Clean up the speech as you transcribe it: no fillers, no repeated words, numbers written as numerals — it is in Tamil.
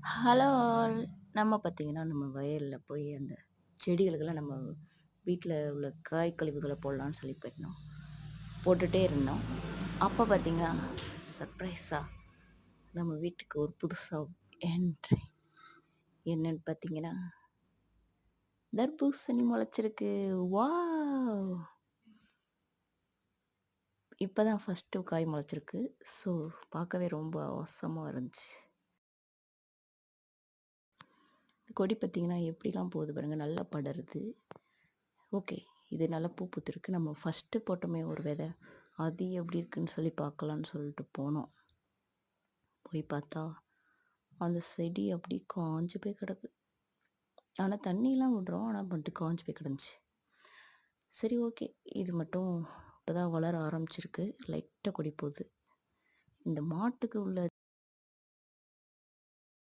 Hello all. நம்ம பார்த்தீங்கன்னா, நம்ம வயல்ல போய் அந்த செடிகளுக்கெல்லாம் நம்ம வீட்ல உள்ள காய் கழிவுகள போடலான்னு சொல்லி போயிருந்தோம். போட்டுட்டே இருந்தோம். அப்ப பார்த்தீங்கன்னா, சர்ப்ரைஸா நம்ம வீட்டுக்கு ஒரு புதுசா என்ட்ரி. என்னன்னு பார்த்தீங்கன்னா, தர்பூசணி மொளச்சிருக்கு. வாவ்! இப்ப தான் ஃபர்ஸ்ட்டு காய் மொளச்சிருக்கு. ஸோ, பார்க்கவே ரொம்ப அவசரமா இருந்துச்சு. கொடி பார்த்தீங்கன்னா, எப்படிலாம் போகுது பாருங்க. நல்லா படருது. ஓகே. இது நல்லா பூ பூத்திருக்கு. நம்ம ஃபர்ஸ்ட்டு போட்டோமே ஒரு விதை, அது எப்படி இருக்குன்னு சொல்லி பார்க்கலான்னு சொல்லிட்டு போனோம். போய் பார்த்தா, அந்த செடி அப்படியே காஞ்சு போய் கிடக்கு. ஆனா தண்ணிலாம் விடுறோம். ஆனா மட்டும் காஞ்சு போய் கிடந்துச்சு. சரி ஓகே. இது மட்டும் இப்பதான் வளர ஆரம்பிச்சிருக்கு. லைட்டா கொடி போகுது. இந்த மாட்டுக்கு உள்ள